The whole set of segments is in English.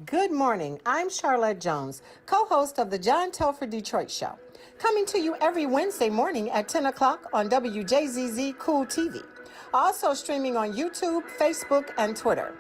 Good morning. I'm Charlotte Jones, co-host of the John Telford Detroit Show, coming to you every Wednesday morning at 10 o'clock on WJZZ Cool TV. Also streaming on YouTube, Facebook, and Twitter.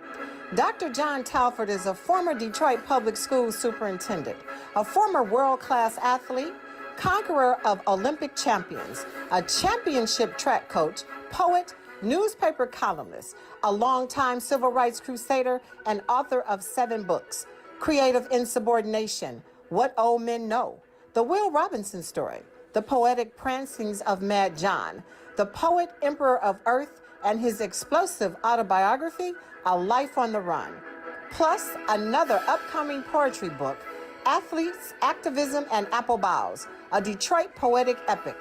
Dr. John Telford is a former Detroit Public Schools superintendent, a former world-class athlete, conqueror of Olympic champions, a championship track coach, poet, newspaper columnist, a longtime civil rights crusader, and author of 7 books: Creative Insubordination, What Old Men Know, The Will Robinson Story, The Poetic Prancings of Mad John, The Poet Emperor of Earth, and his explosive autobiography, A Life on the Run. Plus, another upcoming poetry book, Athletes, Activism, and Apple Boughs, a Detroit poetic epic.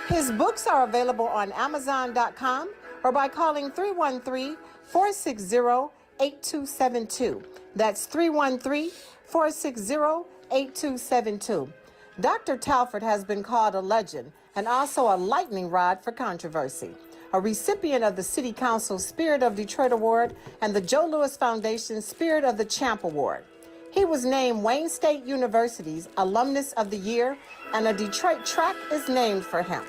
His books are available on Amazon.com or by calling 313-460-8272. That's 313-460-8272. Dr. Telford has been called a legend and also a lightning rod for controversy, a recipient of the City Council Spirit of Detroit Award and the Joe Louis Foundation Spirit of the Champ Award. He was named Wayne State University's Alumnus of the Year, and a Detroit track is named for him.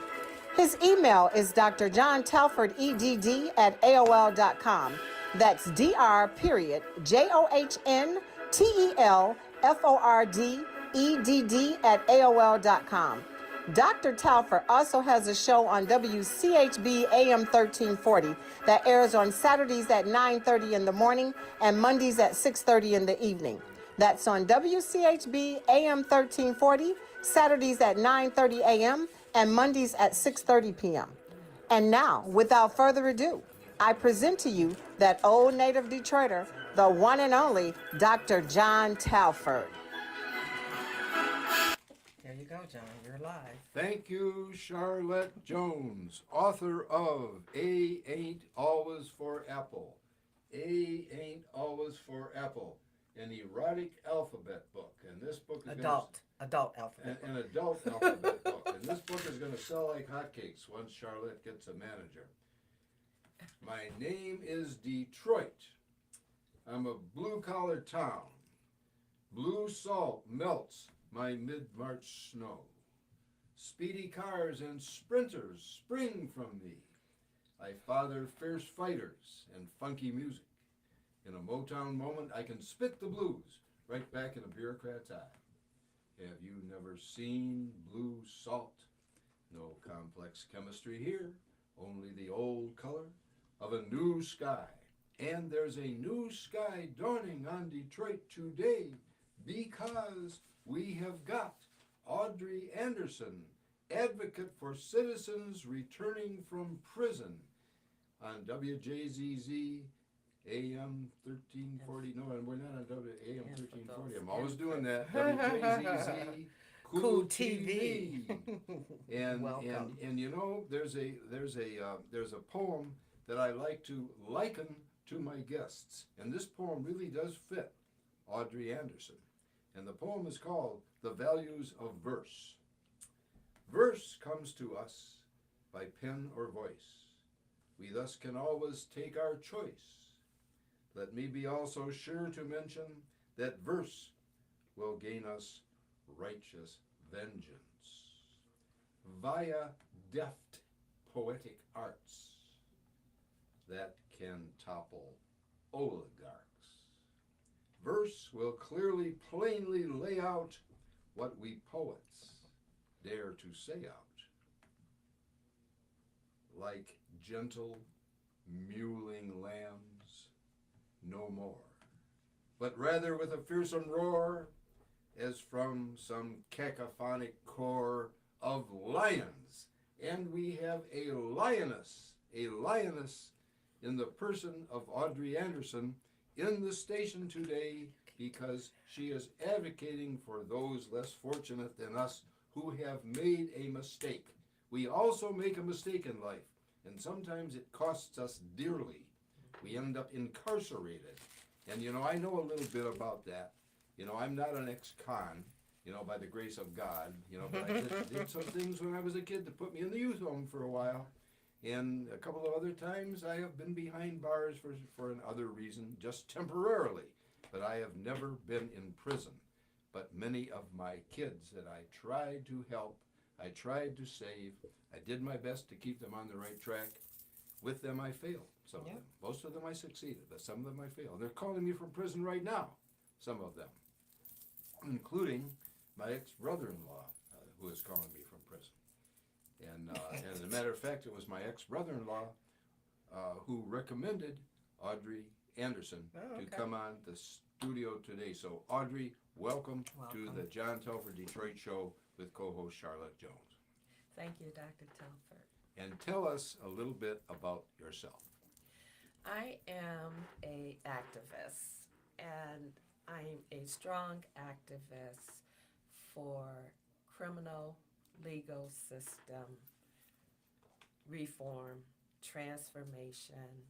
His email is drjohntelfordedd@aol.com. That's dr.johntelfordedd@aol.com. Dr. Telford also has a show on WCHB AM 1340 that airs on Saturdays at 9:30 in the morning and Mondays at 6:30 in the evening. That's on WCHB AM 1340, Saturdays at 9:30 a.m. and Mondays at 6:30 p.m. And now, without further ado, I present to you that old native Detroiter, the one and only Dr. John Telford. There you go, John. You're live. Thank you, Charlotte Jones, author of A Ain't Always for Apple. A Ain't Always for Apple, an erotic alphabet book. And this book is Adult alphabet. An adult alphabet book. And this book is going to sell like hotcakes once Charlotte gets a manager. My name is Detroit. I'm a blue-collar town. Blue salt melts my mid-March snow. Speedy cars and sprinters spring from me. I father fierce fighters and funky music. In a Motown moment, I can spit the blues right back in a bureaucrat's eye. Have you never seen blue salt? No complex chemistry here, only the old color of a new sky. And there's a new sky dawning on Detroit today because we have got Audrey Anderson, advocate for citizens returning from prison, on WJZZ AM 1340. No, we're not on AM 1340. I'm always doing that. WJZZ Cool TV. And you know, there's a poem that I like to liken to my guests, and this poem really does fit Audrey Anderson. And the poem is called The Values of Verse. Verse comes to us by pen or voice. We thus can always take our choice. Let me be also sure to mention that verse will gain us righteous vengeance via deft poetic arts that can topple oligarchs. Verse will clearly, plainly lay out what we poets dare to say out. Like gentle, mewling lambs, no more, but rather with a fearsome roar, as from some cacophonic corps of lions. And we have a lioness in the person of Audrey Anderson in the station today, because she is advocating for those less fortunate than us who have made a mistake. We also make a mistake in life, and sometimes it costs us dearly. We end up incarcerated. And you know, I know a little bit about that. You know, I'm not an ex-con, you know, by the grace of God, you know, but I did some things when I was a kid that put me in the youth home for a while. And a couple of other times I have been behind bars for another reason, just temporarily. but I have never been in prison. But many of my kids that I tried to help, I tried to save, I did my best to keep them on the right track. With them, I failed, some of them. Most of them I succeeded, but some of them I failed. They're calling me from prison right now, some of them, including my ex-brother-in-law, who is calling me from prison. And as a matter of fact, it was my ex-brother-in-law who recommended Audrey Anderson to come on the studio today. So Audrey, welcome to the John Telford Detroit Show with co-host Charlotte Jones. Thank you, Dr. Telford. And tell us a little bit about yourself. I am a activist, and I'm a strong activist for criminal legal system reform, transformation.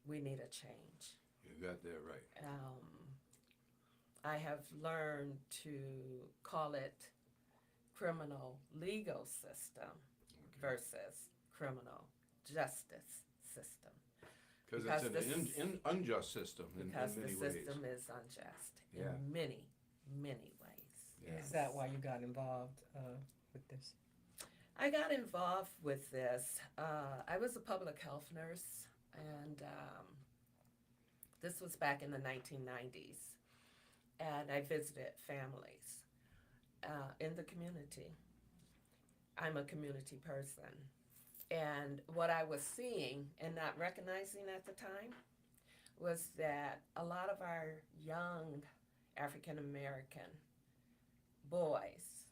We need a change. You got that right. I have learned to call it criminal legal system versus criminal justice system. Because it's an unjust system in many ways. Because the system is unjust in many, many ways. Is that why you got involved with this? I got involved with this. I was a public health nurse, and this was back in the 1990s. And I visited families in the community. I'm a community person. And what I was seeing and not recognizing at the time was that a lot of our young African American boys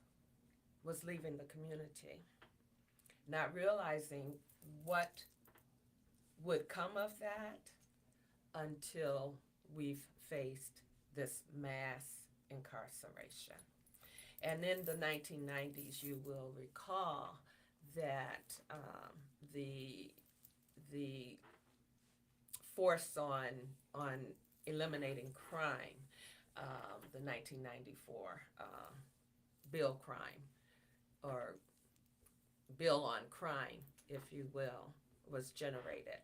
was leaving the community, not realizing what would come of that until we've faced this mass incarceration. And in the 1990s, you will recall that the force on eliminating crime, the 1994 bill crime, or bill on crime, if you will, was generated.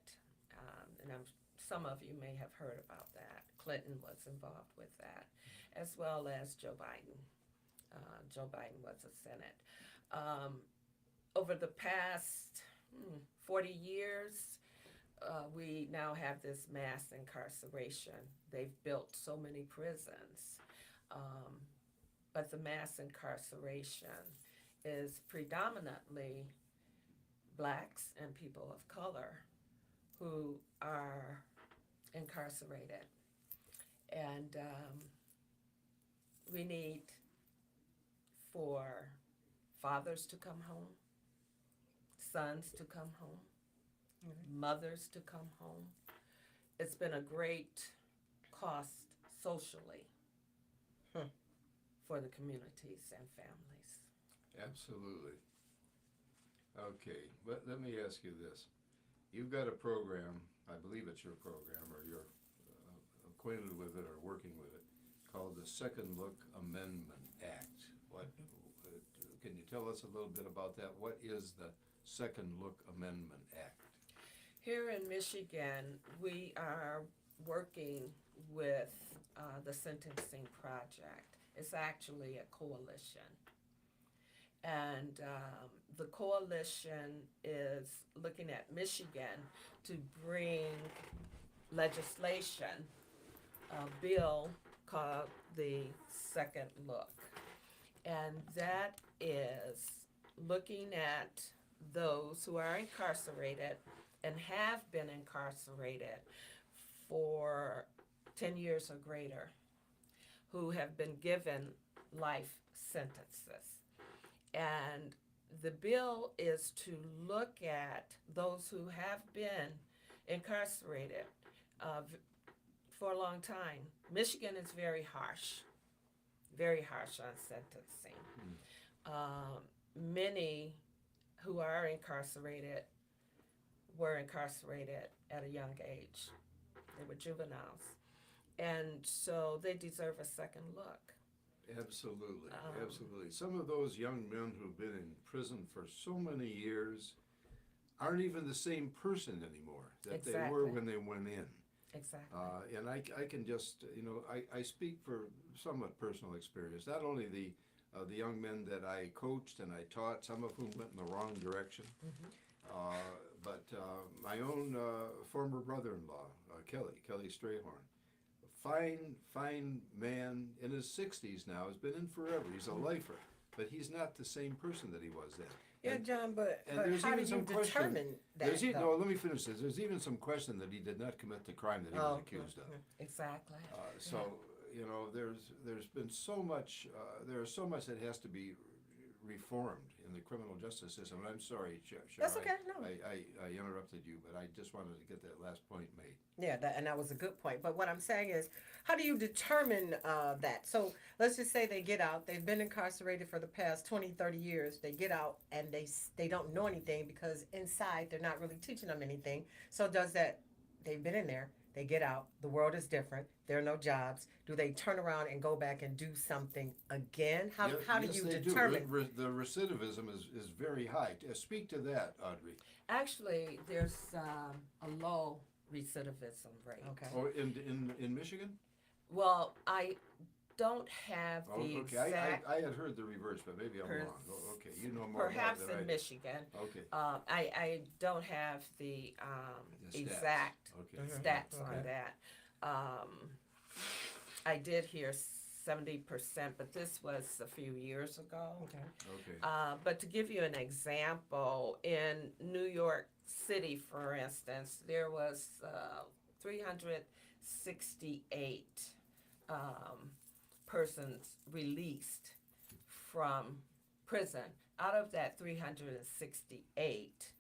And some of you may have heard about that. Clinton was involved with that, as well as Joe Biden. Joe Biden was a Senate. Over the past 40 years, we now have this mass incarceration. They've built so many prisons, but the mass incarceration is predominantly blacks and people of color who are incarcerated. And we need for fathers to come home, sons to come home, mothers to come home. It's been a great cost socially for the communities and families. Absolutely. Okay, but let me ask you this. You've got a program, I believe it's your program, or you're acquainted with it or working with it, called the Second Look Amendment Act. What can you tell us a little bit about that? What is the Second Look Amendment Act? Here in Michigan, we are working with the Sentencing Project. It's actually a coalition. And the coalition is looking at Michigan to bring legislation, a bill called the Second Look. And that is looking at those who are incarcerated and have been incarcerated for 10 years or greater, who have been given life sentences. And the bill is to look at those who have been incarcerated for a long time. Michigan is very harsh on sentencing. Many who are incarcerated were incarcerated at a young age. They were juveniles. And so they deserve a second look. Absolutely, absolutely. Some of those young men who've been in prison for so many years aren't even the same person anymore that they were when they went in. Exactly. And I can just, I speak for somewhat personal experience. Not only the young men that I coached and I taught, some of whom went in the wrong direction, but my own former brother-in-law, Kelly Strayhorn, fine man in his 60s now, has been in forever. He's a lifer, but he's not the same person that he was then. Yeah, And- John, but there's how do even you some question- determine There's that? no, let me finish this. There's even some question that he did not commit the crime that he was accused of. Exactly. So there's been so much. There's so much that has to be reformed in the criminal justice system. And I'm sorry, That's okay, no. I interrupted you, but I just wanted to get that last point made. Yeah, and that was a good point. But what I'm saying is, how do you determine that? So let's just say they get out. They've been incarcerated for the past 20, 30 years. They get out and they don't know anything because inside they're not really teaching them anything. So does that, they've been in there, they get out, the world is different, there are no jobs. Do they turn around and go back and do something again? How do Yes, you they determine? do. The recidivism is very high. Speak to that, Audrey. Actually, there's a low recidivism rate. Okay. Oh, in Michigan? Well, I don't have Oh, the okay. exact. I had heard the reverse, but maybe I'm wrong. Oh, okay, you know more Perhaps about it than I in do. Michigan. Okay. I don't have the The stats. exact Okay. stats on Okay. that. I did hear 70%, but this was a few years ago. Okay. Okay. But to give you an example, in New York City, for instance, there was 368 persons released from prison. Out of that 368,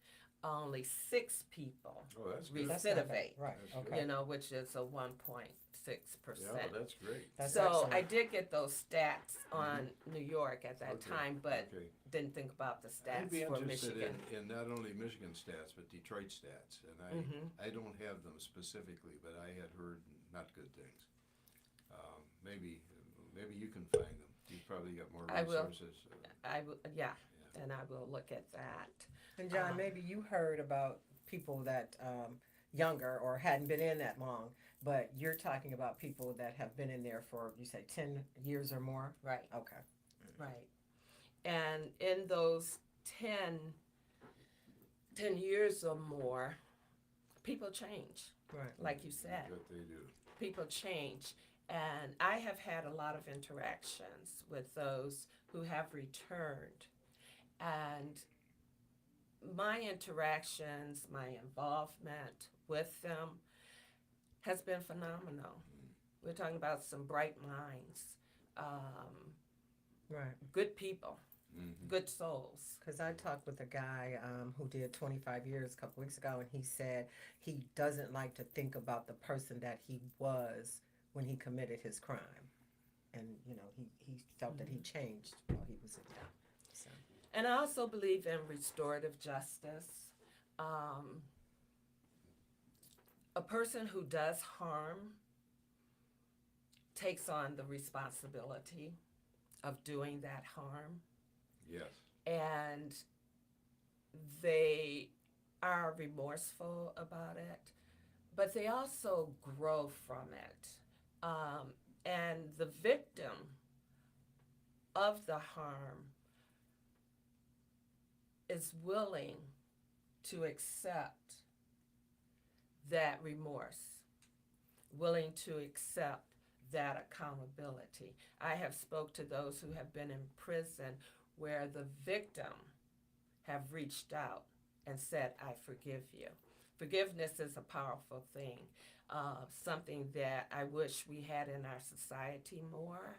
only 6 people Oh, that's good. That's not bad. recidivate. Right. That's Okay. You know, which is a 1.6%. Yeah, that's great. That's So excellent. I did get those stats on New York at that Okay, time, but okay. didn't think about the I'd stats be for interested Michigan. in not only Michigan stats, but Detroit stats. And I don't have them specifically, but I had heard not good things. Maybe you can find them. You've probably got more I will. resources. I will, yeah, and I will look at that. And John, maybe you heard about people that younger or hadn't been in that long, but you're talking about people that have been in there for, you say, 10 years or more? Right, Okay. right. And in those 10 years or more, people change, Right. like you said. But they do. People change. And I have had a lot of interactions with those who have returned. And my interactions, my involvement with them has been phenomenal. We're talking about some bright minds, Right. good people, Mhm. good souls. Because I talked with a guy who did 25 years a couple weeks ago, and he said he doesn't like to think about the person that he was when he committed his crime. And, he felt that he changed while he was in there. So. And I also believe in restorative justice. A person who does harm takes on the responsibility of doing that harm, Yes. and they are remorseful about it, but they also grow from it. And the victim of the harm is willing to accept that remorse, willing to accept that accountability. I have spoke to those who have been in prison where the victim have reached out and said, I forgive you. Forgiveness is a powerful thing, something that I wish we had in our society more,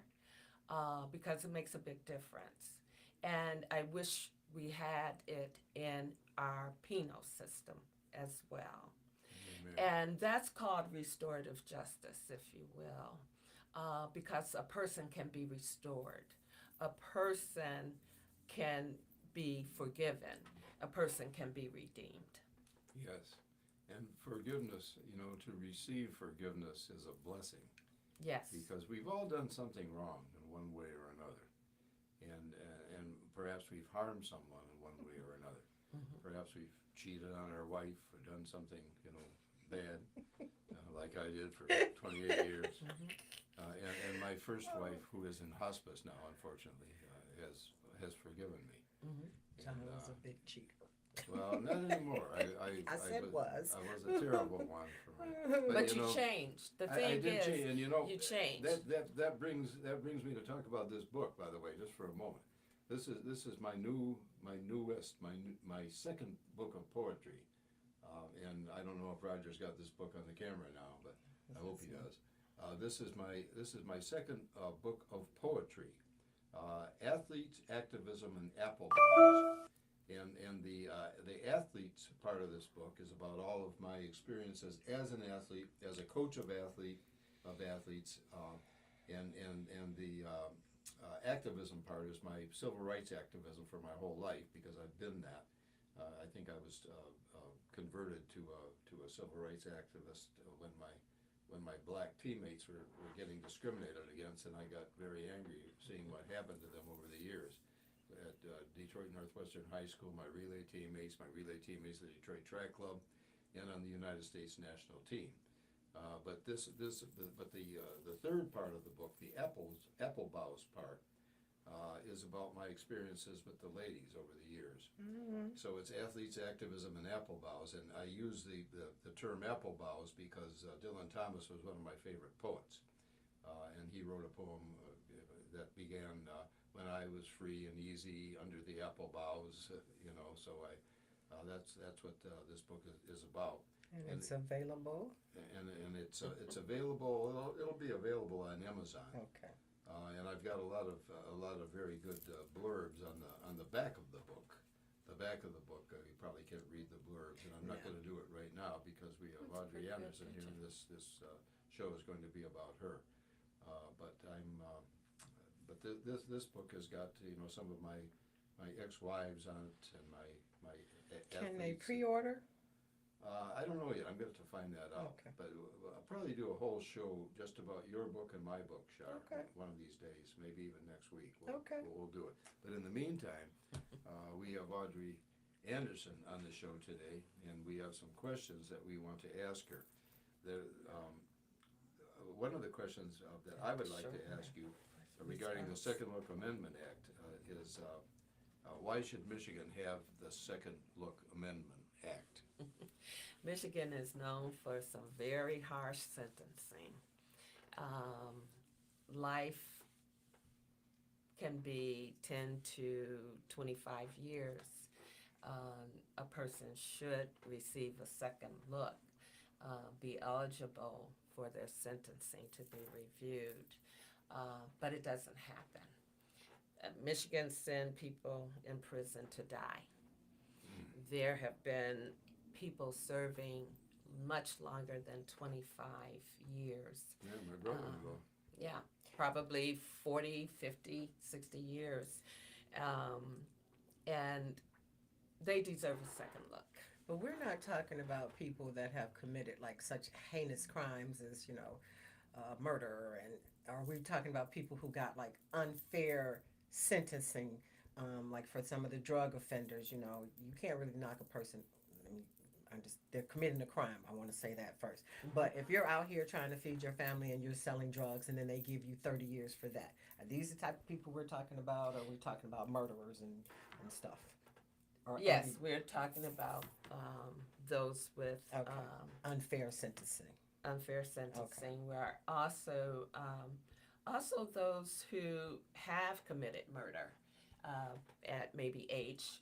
because it makes a big difference. And I wish we had it in our penal system as well. Amen. And that's called restorative justice, if you will, because a person can be restored. A person can be forgiven. A person can be redeemed. Yes. And forgiveness, to receive forgiveness is a blessing. Yes. Because we've all done something wrong in one way or another. And perhaps we've harmed someone in one way or another. Perhaps we've cheated on our wife or done something, bad, like I did for 28 years. And my first wife, who is in hospice now, unfortunately, has forgiven me. John And, was a big cheater. Well, not anymore. I said was. I was a terrible one for me. But you you know, changed. The I thing did is, change, and you know, you changed. that brings me to talk about this book, by the way, just for a moment. This is my second book of poetry, and I don't know if Roger's got this book on the camera now, but I hope he does. This is my second book of poetry, athletes, activism, and apple bottoms. And the athletes part of this book is about all of my experiences as an athlete, as a coach of athletes, and the activism part is my civil rights activism for my whole life, because I've been that. I think I was converted to a civil rights activist when my black teammates were getting discriminated against, and I got very angry seeing what happened to them over the years. At Detroit Northwestern High School, my relay teammates, at the Detroit Track Club, and on the United States national team. But the third part of the book, the apple boughs part, is about my experiences with the ladies over the years. So it's athletes, activism, and apple boughs, and I use the term apple boughs because Dylan Thomas was one of my favorite poets, and he wrote a poem that began. When I was free and easy under the apple boughs, so that's what this book is about. And it's available. And it's available. It'll be available on Amazon. Okay. And I've got a lot of very good blurbs on the back of the book. The back of the book, you probably can't read the blurbs, and I'm not going to do it right now because we have Audrey Anderson here, and this show is going to be about her. But this book has got some of my ex-wives on it, and my Can they athletes. pre-order? I don't know yet. I'm going to find that out. Okay. But I'll probably do a whole show just about your book and my book, Shar. Okay. One of these days, maybe even next week. Okay. We'll do it. But in the meantime, we have Audrey Anderson on the show today, and we have some questions that we want to ask her. One of the questions that I would like to ask you regarding the Second Look Amendment Act is why should Michigan have the Second Look Amendment Act? Michigan is known for some very harsh sentencing. Life can be 10 to 25 years. A person should receive a second look, be eligible for their sentencing to be reviewed, but it doesn't happen. Michigan send people in prison to die. There have been people serving much longer than 25 years. Yeah, my brother-in-law. Yeah, probably 40, 50, 60 years. And they deserve a second look. But we're not talking about people that have committed like such heinous crimes as, murder, and are we talking about people who got like unfair sentencing, like for some of the drug offenders? You can't really knock a person. They're committing a crime. I want to say that first. But if you're out here trying to feed your family and you're selling drugs and then they give you 30 years for that, are these the type of people we're talking about, or are we talking about murderers and stuff? Or Yes, we're talking about those with unfair sentencing. Unfair sentencing. We're also those who have committed murder at maybe age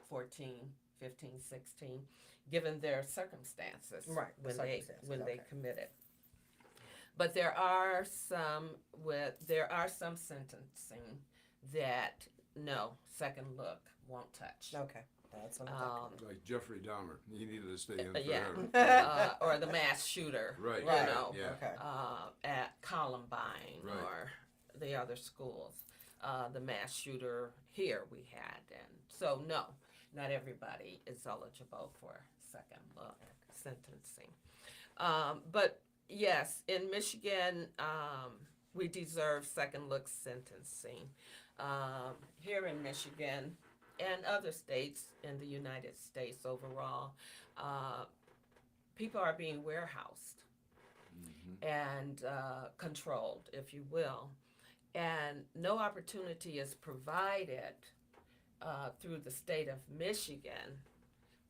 14, 15, 16, given their circumstances, right, when they committed. But there are some sentencing that no second look won't touch. Okay, that's what I'm talking about. Like Jeffrey Dahmer, he needed to stay in yeah, or the mass shooter, right? Yeah. Okay. At Columbine Right. or the other schools. The mass shooter here we had, and so no, not everybody is eligible for second look sentencing. But yes, in Michigan, we deserve second look sentencing. Here in Michigan and other states in the United States overall, people are being warehoused and controlled, if you will. And no opportunity is provided through the state of Michigan,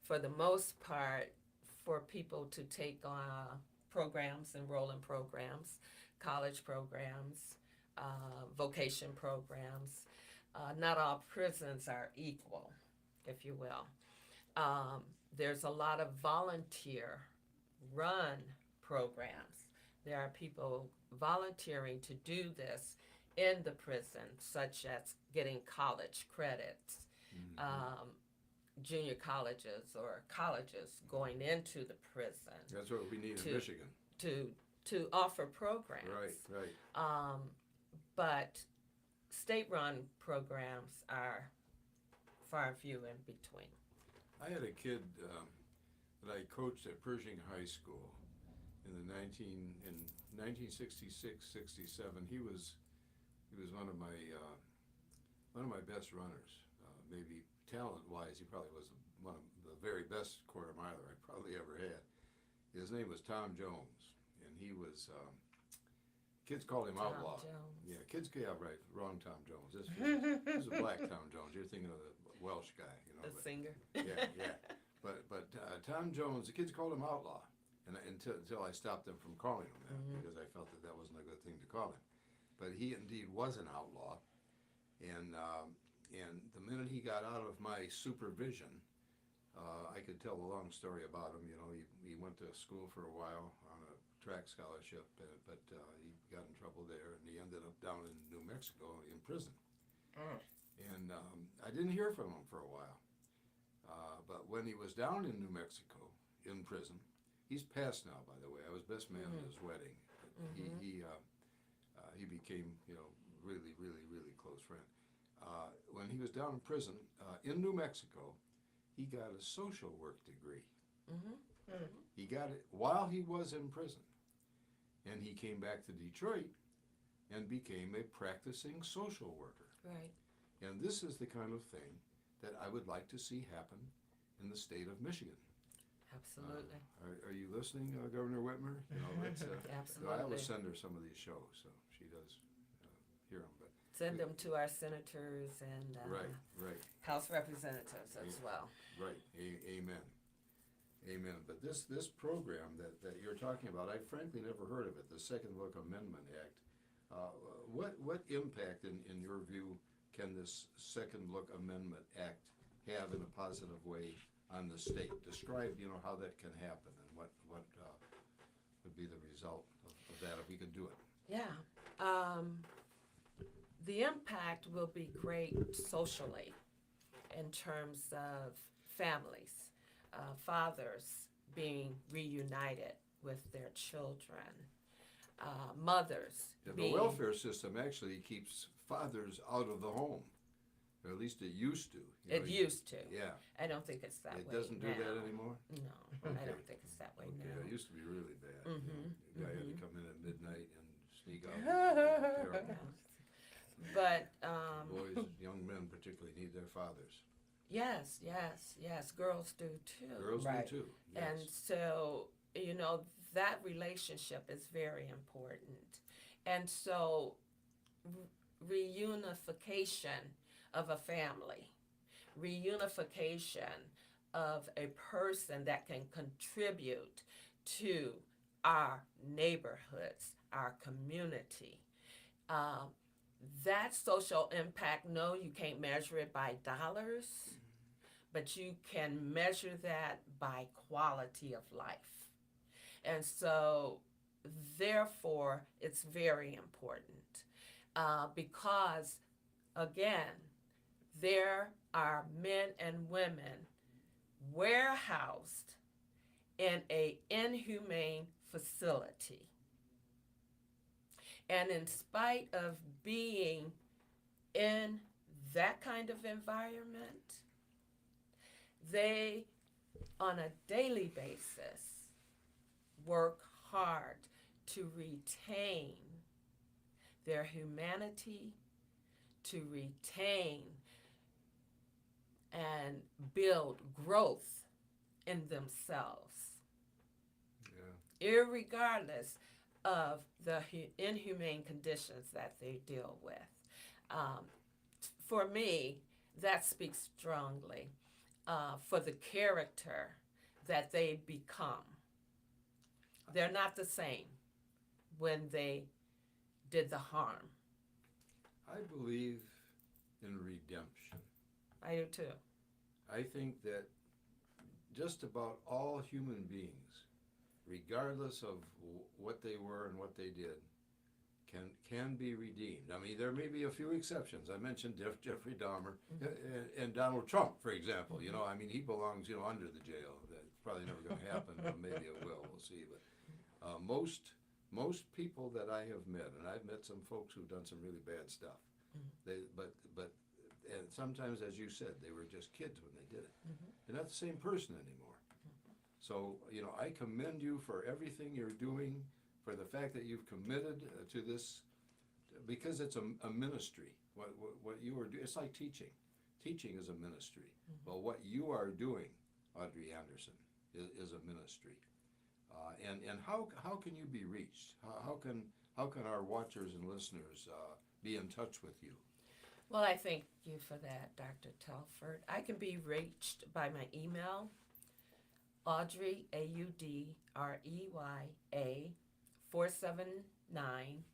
for the most part, for people to take programs, enroll in programs, college programs, vocation programs. Not all prisons are equal, if you will. There's a lot of volunteer run programs. There are people volunteering to do this in the prison, such as getting college credits, junior colleges or colleges going into the prison. That's what we need in Michigan. To offer programs. Right. But state-run programs are far and few in between. I had a kid that I coached at Pershing High School in 1966, 67. He was one of my best runners. Maybe talent-wise, he probably was one of the very best quarter miler I probably ever had. His name was Tom Jones, and he was. Kids called him Outlaw. Jones. Yeah, kids. Yeah, right. Wrong Tom Jones. This was a black Tom Jones. You're thinking of the Welsh guy, you know. The singer. Yeah. But Tom Jones, the kids called him Outlaw, and until I stopped them from calling him that, because I felt that wasn't a good thing to call him. But he indeed was an outlaw, and the minute he got out of my supervision, I could tell a long story about him. You know, he went to school for a while on a track scholarship, but he got in trouble there, and he ended up down in New Mexico in prison. And I didn't hear from him for a while. But when he was down in New Mexico in prison, he's passed now, by the way. I was best man at his wedding. He became, really, really, really close friend. When he was down in prison in New Mexico, he got a social work degree. He got it while he was in prison. And he came back to Detroit and became a practicing social worker. Right. And this is the kind of thing that I would like to see happen in the state of Michigan. Absolutely. Are you listening, Governor Whitmer? Absolutely. I always send her some of these shows, so she does hear them. But send them to our senators and right. House representatives as well. Right. Amen. But this program that you're talking about, I frankly never heard of it. The Second Look Amendment Act. What impact, in your view, can this Second Look Amendment Act have in a positive way on the state? Describe, how that can happen and what would be the result of that if we could do it. Yeah. The impact will be great socially in terms of families, fathers being reunited with their children, mothers The welfare system actually keeps fathers out of the home. Or at least it used to. It used to. Yeah. I don't think it's that way It doesn't do now. that anymore? No, Okay. I don't think it's that way Okay, now. it used to be really bad. The guy had to come in at midnight and sneak out. Terrible. But Boys, young men particularly, need their fathers. yes. Girls do too. Girls Right. do too. And Yes. so, that relationship is very important. And so, reunification of a family, reunification of a person that can contribute to our neighborhoods, our community. That social impact, no, you can't measure it by dollars, but you can measure that by quality of life. And so, therefore, it's very important because, again, there are men and women warehoused in an inhumane facility. And in spite of being in that kind of environment, they, on a daily basis, work hard to retain their humanity, to retain and build growth in themselves, Yeah. irregardless of the inhumane conditions that they deal with. Um, for me, that speaks strongly for the character that they become. They're not the same when they did the harm. I believe in redemption. I do too. I think that just about all human beings, regardless of what they were and what they did, can be redeemed. I mean, there may be a few exceptions. I mentioned Jeffrey Dahmer and Donald Trump, for example. You know, I mean, he belongs, under the jail. That's probably never going to happen. But maybe it will. We'll see. But most people that I have met, and I've met some folks who've done some really bad stuff. And sometimes, as you said, they were just kids when they did it. They're not the same person anymore. So, I commend you for everything you're doing, for the fact that you've committed to this, because it's a ministry. What you are doing, it's like teaching. Teaching is a ministry. Well, what you are doing, Audrey Anderson, is a ministry. And how can you be reached? How can our watchers and listeners be in touch with you? Well, I thank you for that, Dr. Telford. I can be reached by my email, Audrey, AUDREYA 479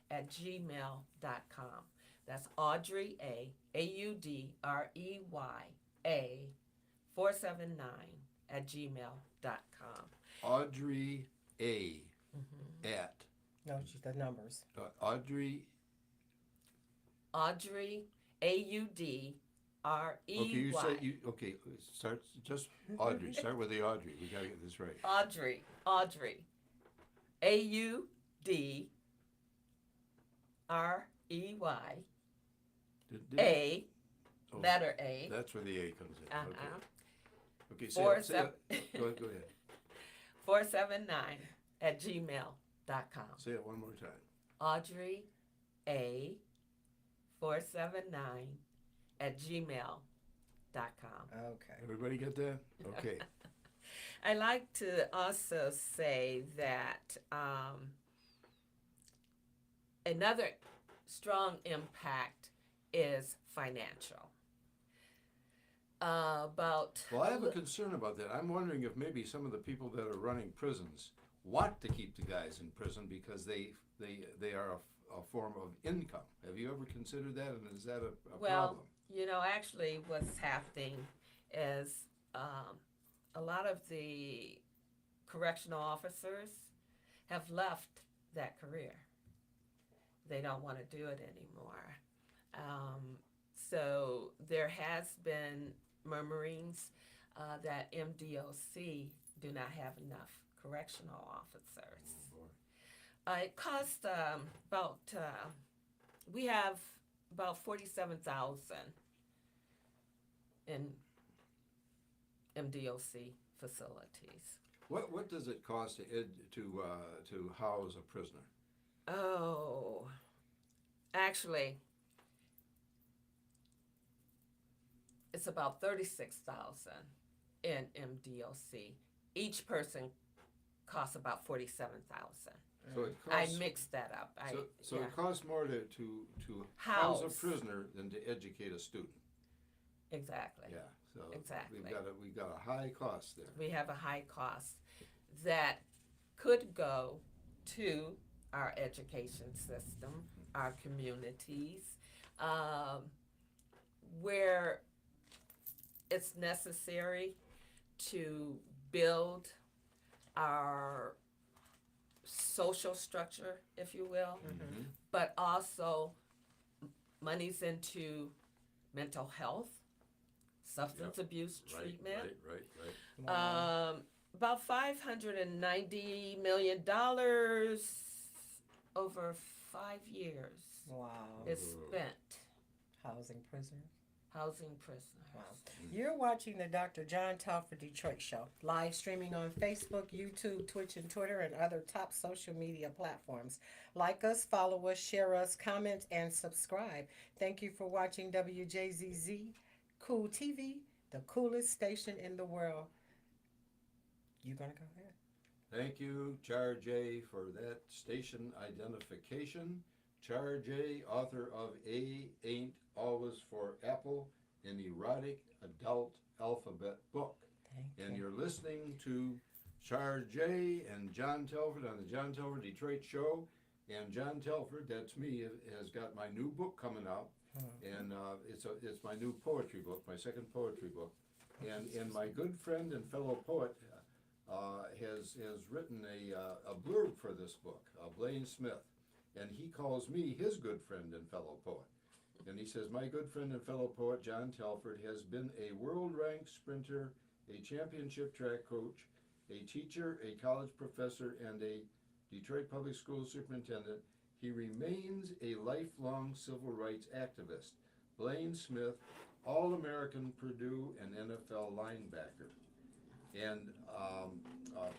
at gmail.com. That's Audrey, AUDREYA 479 at gmail.com. Audrey A. at. No, just the numbers. Audrey. Audrey, AUDREY. Okay, start just Audrey. Start with the Audrey. We gotta get this right. Audrey, AUDREY A, Oh, letter A. That's where the A comes in. Okay, say Four it. Go ahead. 479 at gmail.com. Say it one more time. Audrey A 479 at gmail.com. Okay. Everybody get that? Okay. I like to also say that another strong impact is financial. Well, I have a concern about that. I'm wondering if maybe some of the people that are running prisons want to keep the guys in prison because they are a form of income. Have you ever considered that, and is that a problem? Actually what's happening is a lot of the correctional officers have left that career. They don't want to do it anymore. So there has been murmurings that MDOC do not have enough correctional officers. It costs we have about 47,000 in MDOC facilities. What does it cost to house a prisoner? Oh, actually, it's about 36,000 in MDOC. Each person costs about 47,000. So it I costs. mixed that up. So it costs more to house a prisoner than to educate a student. Exactly. Yeah. So Exactly. we've got a high cost there. We have a high cost that could go to our education system, our communities, where it's necessary to build our social structure, if you will, but also monies into mental health, substance abuse treatment. Right. About $590 million over 5 years Wow. is spent Housing prisoners. housing prisoners. Wow. You're watching the Dr. John Telford Detroit Show, live streaming on Facebook, YouTube, Twitch, and Twitter, and other top social media platforms. Like us, follow us, share us, comment, and subscribe. Thank you for watching WJZZ Cool TV, the coolest station in the world. You gonna go ahead? Thank you, Char J, for that station identification. Char J, author of A Ain't Always for Apple, an erotic adult alphabet book. Thank And you. you're listening to Char J and John Telford on the John Telford Detroit Show. And John Telford, that's me, has got my new book coming out. And it's my new poetry book, my second poetry book. And my good friend and fellow poet has written a blurb for this book, Blaine Smith, and he calls me his good friend and fellow poet. And he says, my good friend and fellow poet John Telford has been a world-ranked sprinter, a championship track coach, a teacher, a college professor, and a Detroit Public School superintendent. He remains a lifelong civil rights activist. Blaine Smith, All-American Purdue and NFL linebacker. And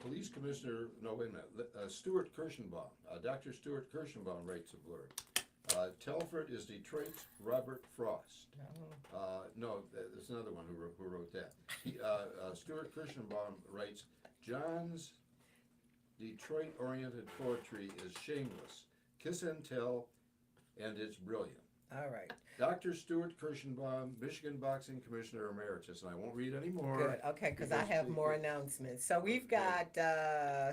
Police Commissioner, no, wait a minute, Stuart Kirschenbaum, Dr. Stuart Kirschenbaum writes a blurb. Telford is Detroit's Robert Frost. No, there's another one who wrote that. Stuart Kirschenbaum writes, John's Detroit-oriented poetry is shameless, kiss and tell, and it's brilliant. All right. Dr. Stuart Kirschenbaum, Michigan Boxing Commissioner Emeritus, and I won't read any more. Good. Okay, because I have more announcements. So we've got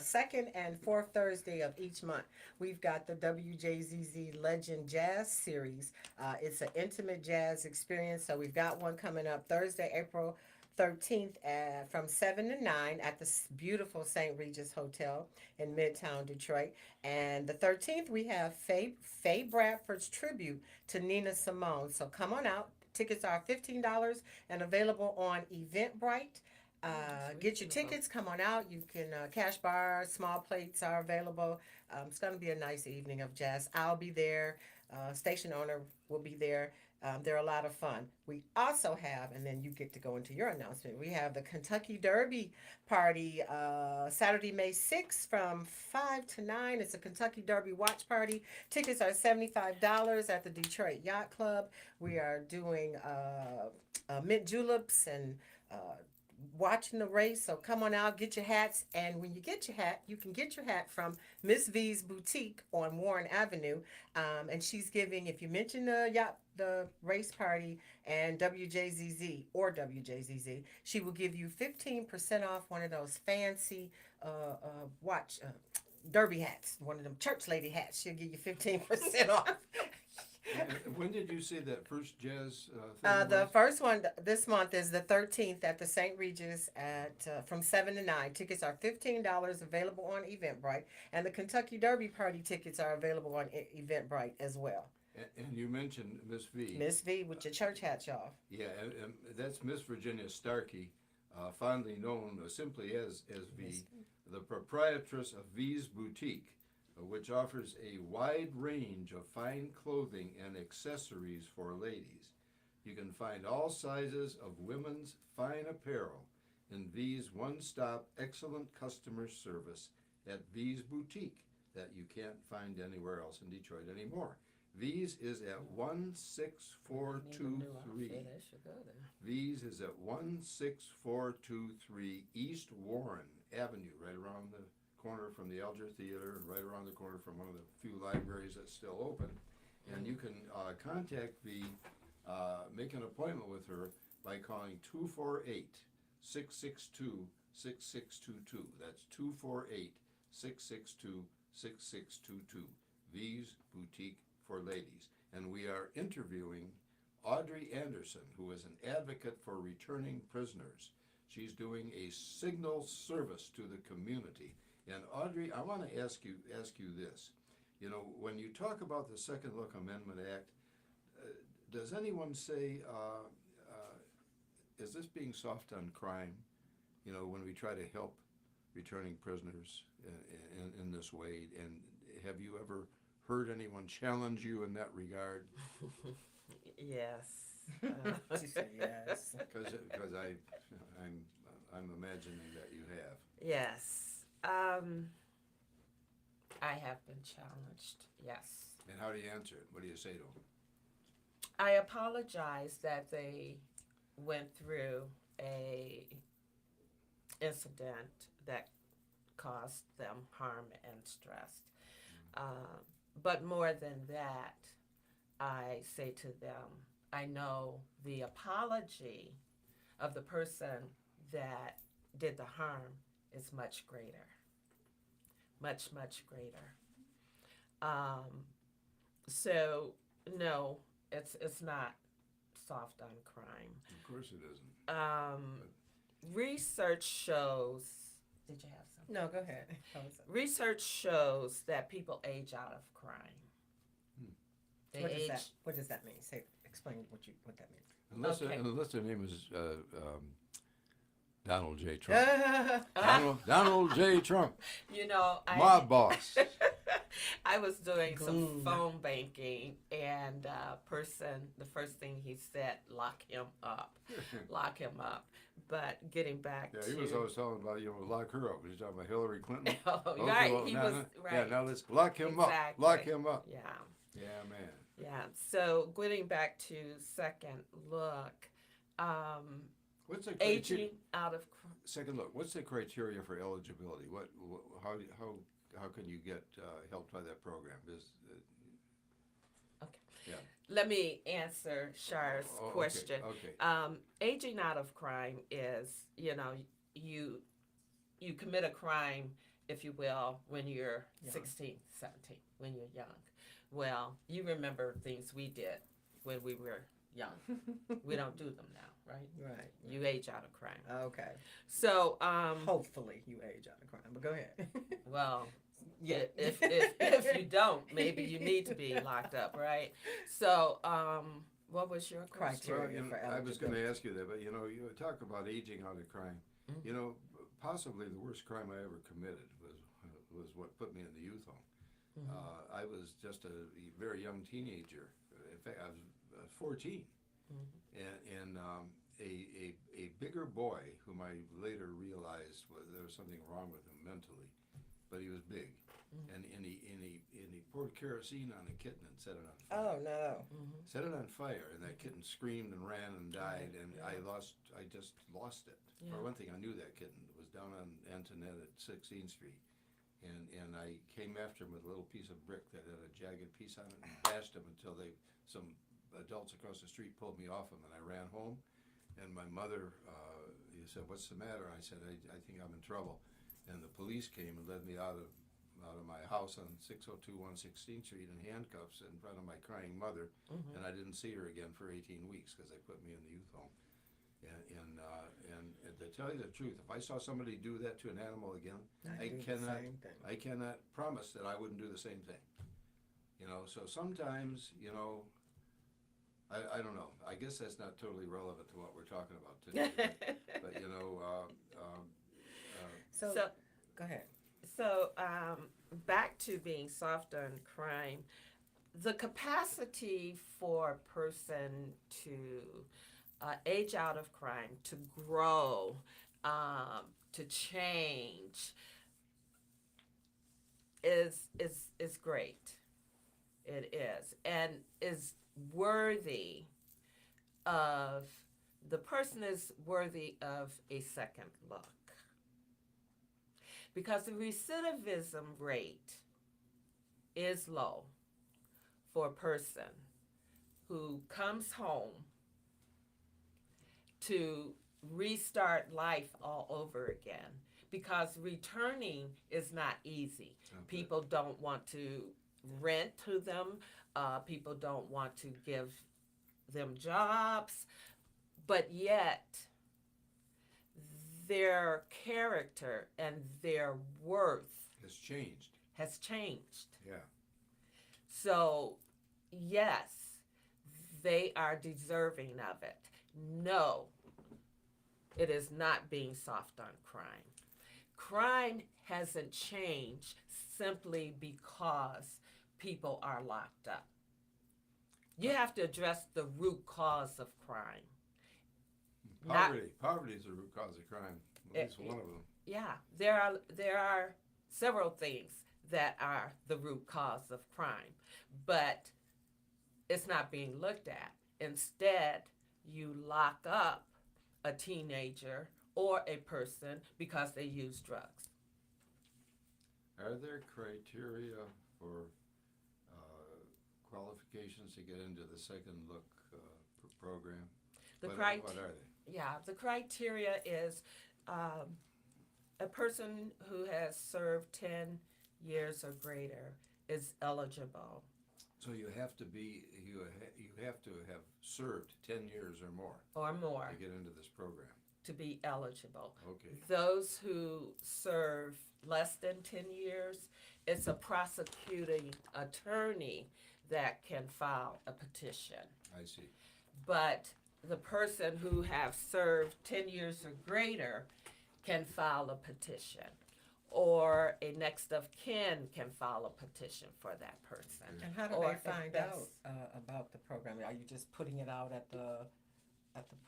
second and fourth Thursday of each month. We've got the WJZZ Legend Jazz Series. It's an intimate jazz experience. So we've got one coming up Thursday, April 13th from 7 to 9 at the beautiful St. Regis Hotel in Midtown Detroit. And the 13th, we have Faye Bradford's tribute to Nina Simone. So come on out. Tickets are $15 and available on Eventbrite. Get your tickets. Come on out. You can cash bar, small plates are available. It's going to be a nice evening of jazz. I'll be there. Station owner will be there. They're a lot of fun. We also have, and then you get to go into your announcement, we have the Kentucky Derby party Saturday, May 6th from 5 to 9. It's a Kentucky Derby watch party. Tickets are $75 at the Detroit Yacht Club. We are doing mint juleps and watching the race. So come on out, get your hats. And when you get your hat, you can get your hat from Miss V's Boutique on Warren Avenue. And she's giving, if you mention the race party and WJZZ, she will give you 15% off one of those fancy watch derby hats, one of them church lady hats. She'll give you 15% off. When did you say that first jazz thing The was? first one this month is the 13th at the St. Regis at from 7 to 9. Tickets are $15 available on Eventbrite, and the Kentucky Derby party tickets are available on Eventbrite as well. And you mentioned Miss V. Miss V with your church hats, y'all. Yeah, and that's Miss Virginia Starkey, fondly known simply as V, the proprietress of V's Boutique, which offers a wide range of fine clothing and accessories for ladies. You can find all sizes of women's fine apparel in V's one-stop excellent customer service at V's Boutique that you can't find anywhere else in Detroit anymore. V's is at 16423. V's is at 16423 East Warren Avenue, right around the corner from the Alger Theater and right around the corner from one of the few libraries that's still open. And you can contact V, make an appointment with her by calling 248-662-6622. That's 248-662-6622. V's Boutique for Ladies. And we are interviewing Audrey Anderson, who is an advocate for returning prisoners. She's doing a signal service to the community. And Audrey, I want to ask you this. You know, when you talk about the Second Look Amendment Act, does anyone say, is this being soft on crime? You know, when we try to help returning prisoners in this way, and have you ever heard anyone challenge you in that regard? Yes. She said yes. Because I'm imagining that you have. Yes. I have been challenged. Yes. And how do you answer it? What do you say to them? I apologize that they went through a incident that caused them harm and stress. But more than that, I say to them, I know the apology of the person that did the harm is much greater. Much, much greater. So, no, it's not soft on crime. Of course it isn't. Research shows. Did you have something? No, go ahead. Research shows that people age out of crime. They What does age. that? What does that mean? Explain what that means. Unless their name is Donald J. Trump. Donald J. Trump, You know, my boss. I was doing some Boom. phone banking, and the first thing he said, lock him up. But getting back Yeah, to. he was always talking about, lock her up. He was talking about Hillary Clinton. Oh, Okay, right. well, He now- was now- right. Yeah, now let's lock him up. Exactly. Lock him up. Yeah. Yeah, man. Yeah. So getting back to second look, What's the aging out of second look? What's the criteria for eligibility? How can you get helped by that program? let me answer Shar's Oh, okay, question. Okay. Aging out of crime is, you commit a crime, if you will, when you're Young. 16, 17, when you're young. Well, you remember things we did when we were young. We don't do them now, right? Right. You age out of crime. Okay. So, Hopefully you age out of crime, but go ahead. well, if you don't, maybe you need to be locked up, right? So, what was your question? Criteria. Well, for I was going to eligibility. ask you that, but you talk about aging out of crime. Mhm. Possibly the worst crime I ever committed was what put me in the youth home. Mhm. I was just a very young teenager. In fact, I was 14, and a bigger boy whom I later realized there was something wrong with him mentally, but he was big, and he poured kerosene on a kitten and set it on fire. Oh no. Set it on fire, and that kitten screamed and ran and died, and I just lost it. Yeah. For one thing, I knew that kitten. It was down on Antoinette at 16th Street, and I came after him with a little piece of brick that had a jagged piece on it and bashed him until some adults across the street pulled me off him, and I ran home, and my mother said, "What's the matter?" I said, I think I'm in trouble, and the police came and led me out of my house on 602 116th Street in handcuffs in front of my crying mother, and I didn't see her again for 18 weeks because they put me in the youth home. And to tell you the truth, if I saw somebody do that to an animal again, I do the cannot same thing. I cannot promise that I wouldn't do the same thing. So sometimes, I don't know. I guess that's not totally relevant to what we're talking about today. but So, So, go ahead. So, back to being soft on crime, the capacity for a person to age out of crime, to grow, to change, is great. It is, and is worthy of, the person is worthy of a second look. Because the recidivism rate is low for a person who comes home to restart life all over again. Because returning is not easy. People don't want to rent to them. People don't want to give them jobs. But yet, their character and their worth Has changed. has changed. Yeah. So, yes, they are deserving of it. No, it is not being soft on crime. Crime hasn't changed simply because people are locked up. You have to address the root cause of crime. Poverty is the root cause of crime. At least one of them. Yeah, there are several things that are the root cause of crime, but it's not being looked at. Instead, you lock up a teenager or a person because they use drugs. Are there criteria for qualifications to get into the Second Look program? The What are they? Yeah, the criteria is a person who has served 10 years or greater is eligible. So you have to have served 10 years or more to get into this program. To be eligible. Okay. Those who serve less than 10 years, it's a prosecuting attorney that can file a petition. I see. But the person who have served 10 years or greater can file a petition, or a next of kin can file a petition for that person. And how do Or they find if out about the program? Are you just putting it out at the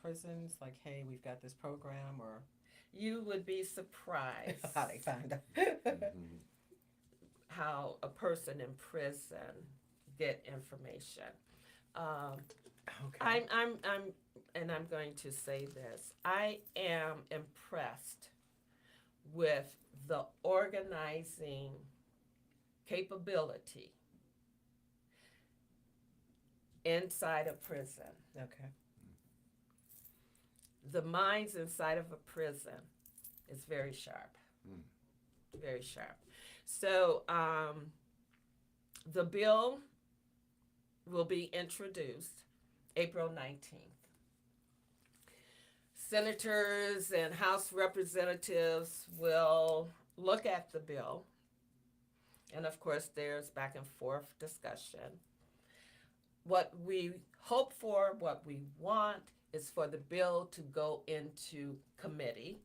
prisons, like, hey, we've got this program, or You would be surprised how they find out? Mhm. how a person in prison get information. Okay. I'm going to say this. I am impressed with the organizing capability inside a prison. Okay. The minds inside of a prison is very sharp. Mm. Very sharp. So the bill will be introduced April 19th. Senators and House representatives will look at the bill. And of course, there's back and forth discussion. What we hope for, what we want, is for the bill to go into committee.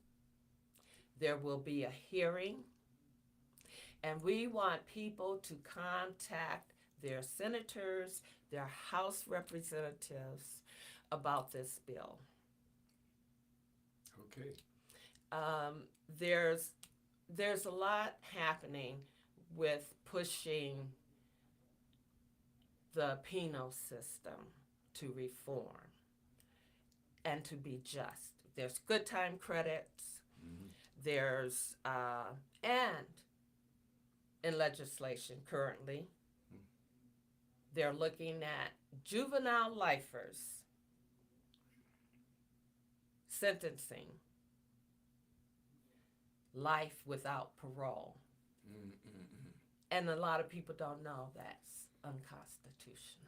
There will be a hearing. And we want people to contact their senators, their House representatives about this bill. Okay. There's a lot happening with pushing the penal system to reform and to be just. There's good time credits. Mhm. There's and in legislation currently, they're looking at juvenile lifers sentencing life without parole. Mm-mm-mm. And a lot of people don't know that's unconstitutional.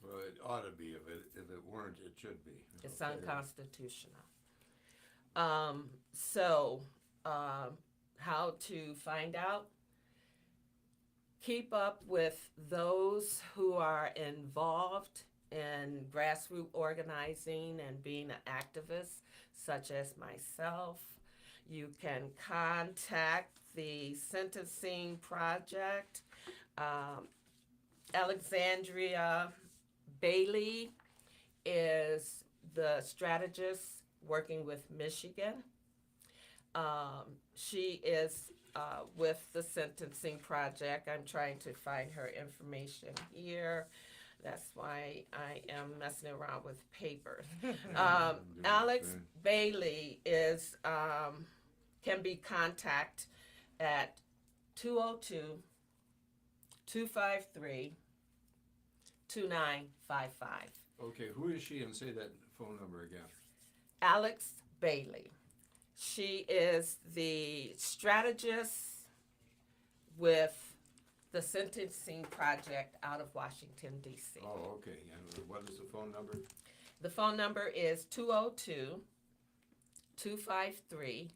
Well, it ought to be. If it weren't, it should be. It's Okay. unconstitutional. How to find out? Keep up with those who are involved in grassroots organizing and being an activist, such as myself. You can contact the Sentencing Project. Alexandria Bailey is the strategist working with Michigan. She is with the Sentencing Project. I'm trying to find her information here. That's why I am messing around with papers. Alex Bailey is can be contacted at 202-253-2955. Okay, who is she, and say that phone number again? Alex Bailey. She is the strategist with the Sentencing Project out of Washington, D.C. Oh, okay. And what is the phone number? The phone number is 202-253-2955.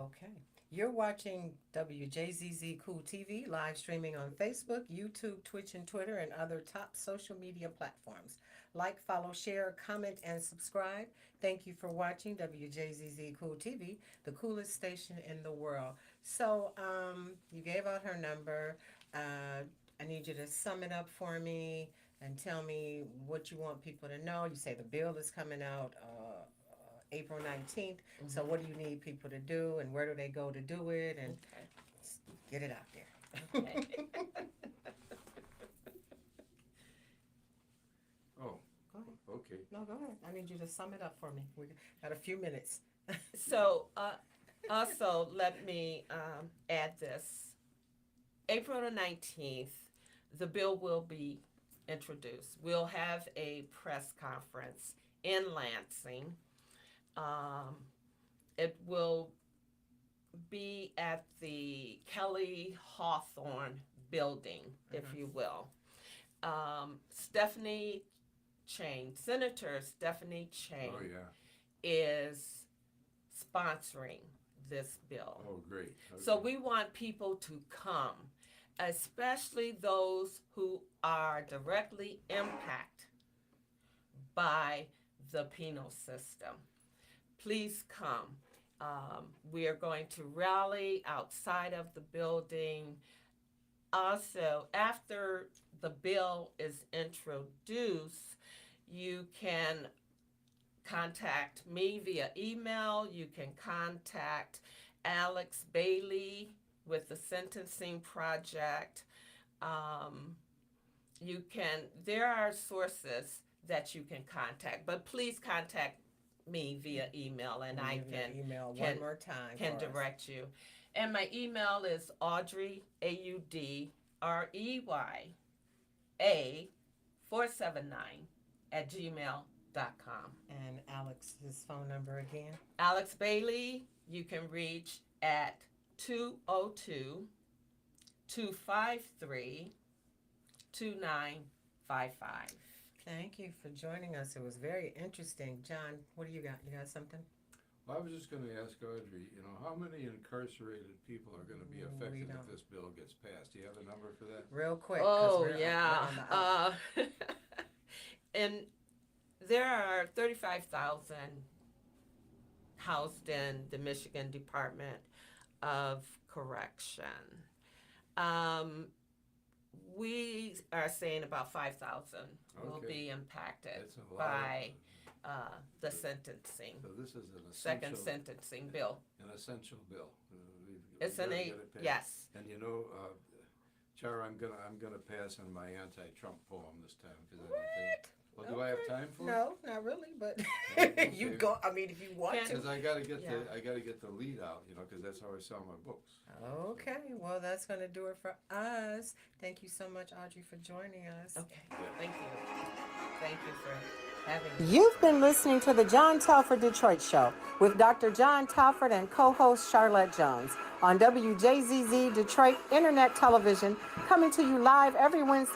Okay. You're watching WJZZ Cool TV, live streaming on Facebook, YouTube, Twitch, and Twitter, and other top social media platforms. Like, follow, share, comment, and subscribe. Thank you for watching WJZZ Cool TV, the coolest station in the world. So, you gave out her number. I need you to sum it up for me and tell me what you want people to know. You say the bill is coming out April 19th. So what do you need people to do, and where do they go to do it, and Okay. get it out there. Okay. Oh, Go ahead. okay. No, go ahead. I need you to sum it up for me. We got a few minutes. So Also, let me add this. April the 19th, the bill will be introduced. We'll have a press conference in Lansing. Um, it will be at the Kelly Hawthorne building, if you will. Stephanie Chain, Senator Stephanie Chain, Oh, yeah. is sponsoring this bill. Oh, great. Okay. So we want people to come, especially those who are directly impacted by the penal system. Please come. We are going to rally outside of the building. Also, after the bill is introduced, you can contact me via email. You can contact Alex Bailey with the Sentencing Project. There are sources that you can contact, but please contact me via email, and I Give your can email can- one more time. can for us. direct you. And my email is Audrey AudreyA479 @gmail.com. And Alex's phone number again. Alex Bailey, you can reach at 202-253-2955. Thank you for joining us. It was very interesting. John, what do you got? You got something? Well, I was just going to ask Audrey, how many incarcerated people are going to be affected don't. if this bill gets passed? Do you have a number for that? Real quick. 'Cause Oh, we're yeah. on the up. And there are 35,000 housed in the Michigan Department of Correction. We are saying about 5,000 will Okay. be impacted That's a lot. by the sentencing, So this is an second essential, sentencing bill. an essential bill. It's an gotta A, get it passed. yes. And Chara, I'm gonna pass on my anti-Trump poem this time because I don't think. Well, do I have time for it? No, not really, but Okay. you go. I mean, if you want Can- to. Because I gotta get Yeah. the lead out, because that's how I sell my books. Okay, well, that's going to do it for us. Thank you so much, Audrey, for joining us. Okay, thank you. Thank you for having me. You've been listening to the John Telford Detroit Show with Dr. John Telford and co-host Charlotte Jones on WJZZ Detroit Internet Television, coming to you live every Wednesday